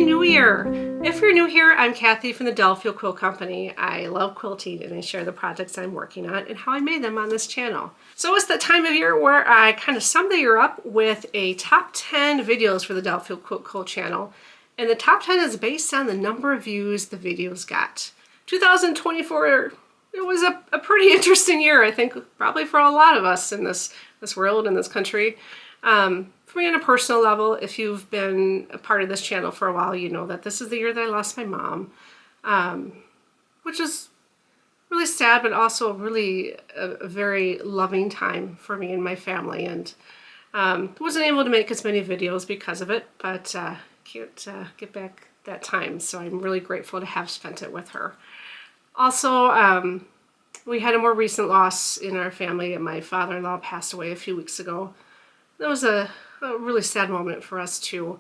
Happy New Year! If you're new here, I'm Kathy from the Delfield Quilt Company. I love quilting and I share the projects I'm working on and how I made them on this channel. So it's that time of year where I kind of sum the year up with a top 10 videos for the Delfield Quilt channel. And the top 10 is based on the number of views the videos got. 2024, it was a pretty interesting year, I think, probably for a lot of us in this world, in this country. For me on a personal level, if you've been a part of this channel for a while, you know that this is the year that I lost my mom, which is really sad, but also really a very loving time for me and my family. And wasn't able to make as many videos because of it, but can't get back that time. So I'm really grateful to have spent it with her. Also, we had a more recent loss in our family. My father-in-law passed away a few weeks ago. That was a really sad moment for us too.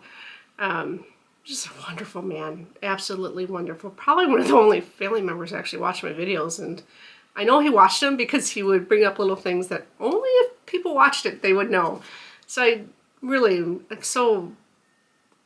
Just a wonderful man, absolutely wonderful. Probably one of the only family members who actually watched my videos, and I know he watched them because he would bring up little things that only if people watched it they would know. So I really am so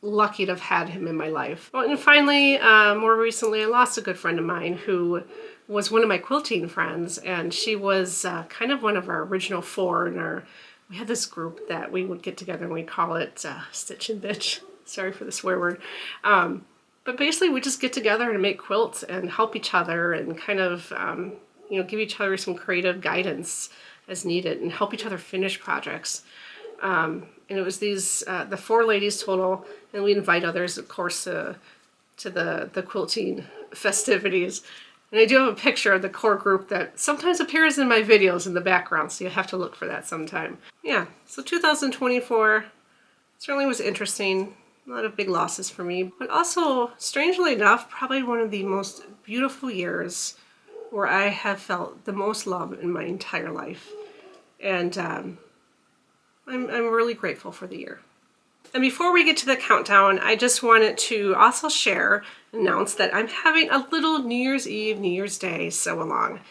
lucky to have had him in my life. Well, and finally, more recently, I lost a good friend of mine who was one of my quilting friends, and she was kind of one of our original four in our. We had this group that we would get together and we call it Stitch and Bitch. Sorry for the swear word. But basically we just get together and make quilts and help each other and kind of, give each other some creative guidance as needed and help each other finish projects. And it was these, the four ladies total, and we invite others, of course, to the quilting festivities. And I do have a picture of the core group that sometimes appears in my videos in the background, so you have to look for that sometime. Yeah, so 2024 certainly was interesting. A lot of big losses for me, but also, strangely enough, probably one of the most beautiful years where I have felt the most love in my entire life. And I'm really grateful for the year. And before we get to the countdown, I just wanted to also announce that I'm having a little New Year's Eve, New Year's Day sew-along.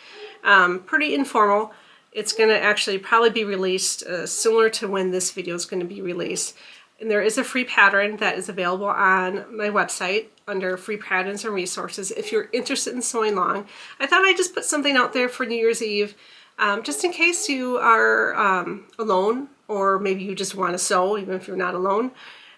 Pretty informal. It's going to actually probably be released similar to when this video is going to be released. And there is a free pattern that is available on my website under free patterns and resources if you're interested in sewing along. I thought I'd just put something out there for New Year's Eve, just in case you are alone, or maybe you just want to sew even if you're not alone,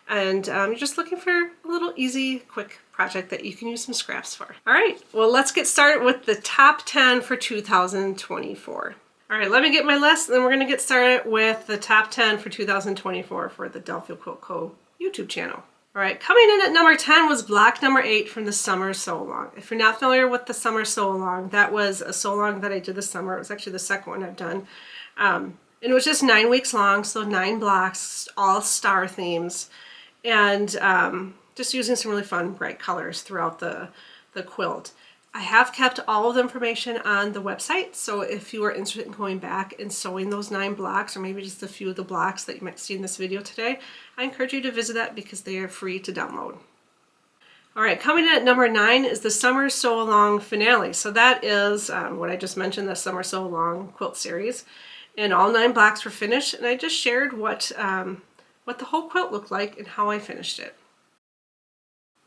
and you're just looking for a little easy, quick project that you can use some scraps for. All right, well, let's get started with the top 10 for 2024. All right, let me get my list, and then we're going to get started with the top 10 for 2024 for the Delfield Quilt Co. YouTube channel. All right, coming in at number 10 was block number 8 from the Summer Sew-Along. If you're not familiar with the Summer Sew-Along, that was a sew-along that I did this summer. It was actually the second one I've done. And it was just 9 weeks long, so 9 blocks, all star themes, and just using some really fun bright colors throughout the quilt. I have kept all of the information on the website, so if you are interested in going back and sewing those 9 blocks, or maybe just a few of the blocks that you might see in this video today, I encourage you to visit that because they are free to download. All right, coming in at number 9 is the Summer Sew-Along Finale. So that is what I just mentioned, the Summer Sew-Along quilt series. And all 9 blocks were finished, and I just shared what the whole quilt looked like and how I finished it.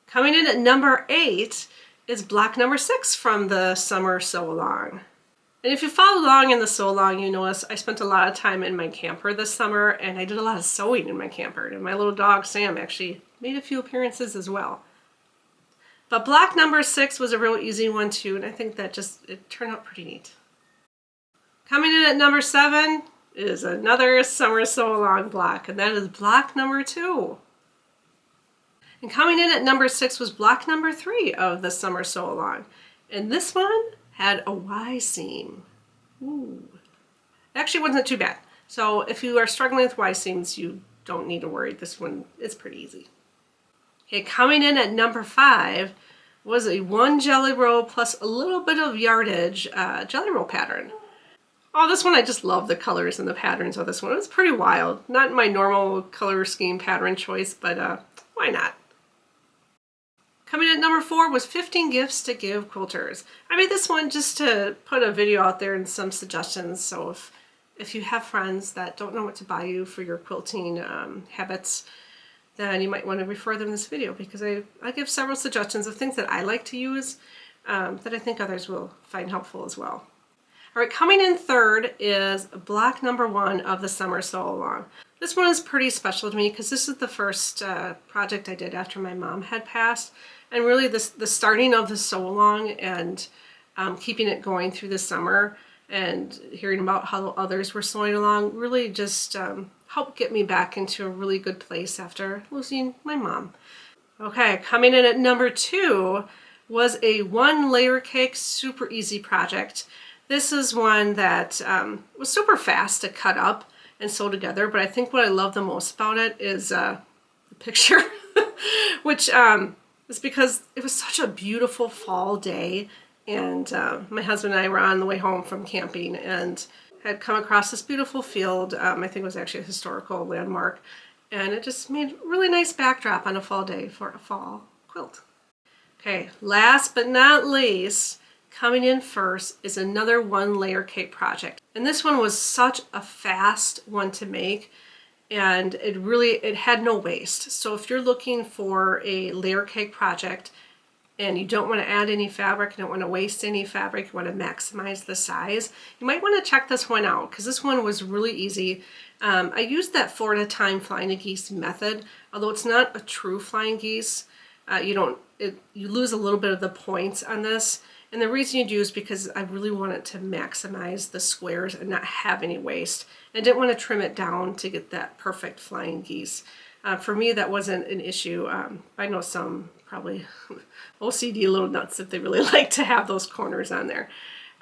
Coming in at number 8 is block number 6 from the Summer Sew-Along. And if you followed along in the sew-along, you notice I spent a lot of time in my camper this summer, and I did a lot of sewing in my camper. And my little dog, Sam, actually made a few appearances as well. But block number 6 was a real easy one too, and I think that it turned out pretty neat. Coming in at number 7 is another Summer Sew-Along block, and that is block number 2. And coming in at number 6 was block number 3 of the Summer Sew-Along. And this one had a Y seam. Ooh. It actually wasn't too bad. So if you are struggling with Y seams, you don't need to worry. This one is pretty easy. Okay, coming in at number 5 was a 1 jelly roll plus a little bit of yardage jelly roll pattern. Oh, this one, I just love the colors and the patterns of this one. It was pretty wild. Not my normal color scheme pattern choice, but why not? Coming in at number 4 was 15 gifts to give quilters. I made this one just to put a video out there and some suggestions. So if you have friends that don't know what to buy you for your quilting habits, then you might want to refer them to this video, because I give several suggestions of things that I like to use that I think others will find helpful as well. All right, coming in third is block number 1 of the summer sew along. This one is pretty special to me because this is the first project I did after my mom had passed, and really the starting of the sew along and keeping it going through the summer and hearing about how others were sewing along really just helped get me back into a really good place after losing my mom. Okay, coming in at number 2 was a 1-layer cake super easy project. This is one that was super fast to cut up and sew together, but I think what I love the most about it is the picture, which is because it was such a beautiful fall day, and my husband and I were on the way home from camping and had come across this beautiful field. I think it was actually a historical landmark, and it just made a really nice backdrop on a fall day for a fall quilt. Okay, last but not least, coming in first is another 1-layer cake project. And this one was such a fast one to make, and it had no waste. So if you're looking for a layer cake project and you don't want to add any fabric, you don't want to waste any fabric, you want to maximize the size, you might want to check this one out because this one was really easy. I used that 4 at a time flying geese method, although it's not a true flying geese. You lose a little bit of the points on this. And the reason you do is because I really wanted to maximize the squares and not have any waste. I didn't want to trim it down to get that perfect flying geese. For me, that wasn't an issue. I know some probably OCD little nuts if they really like to have those corners on there.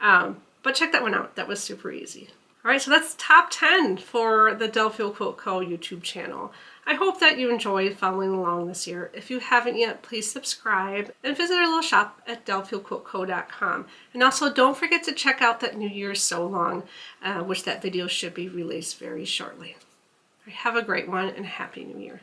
But check that one out. That was super easy. All right, so that's top 10 for the Delfield Quilt Co. YouTube channel. I hope that you enjoyed following along this year. If you haven't yet, please subscribe and visit our little shop at delfieldquiltco.com. And also don't forget to check out that New Year's Sew Along, which that video should be released very shortly. Have a great one and Happy New Year.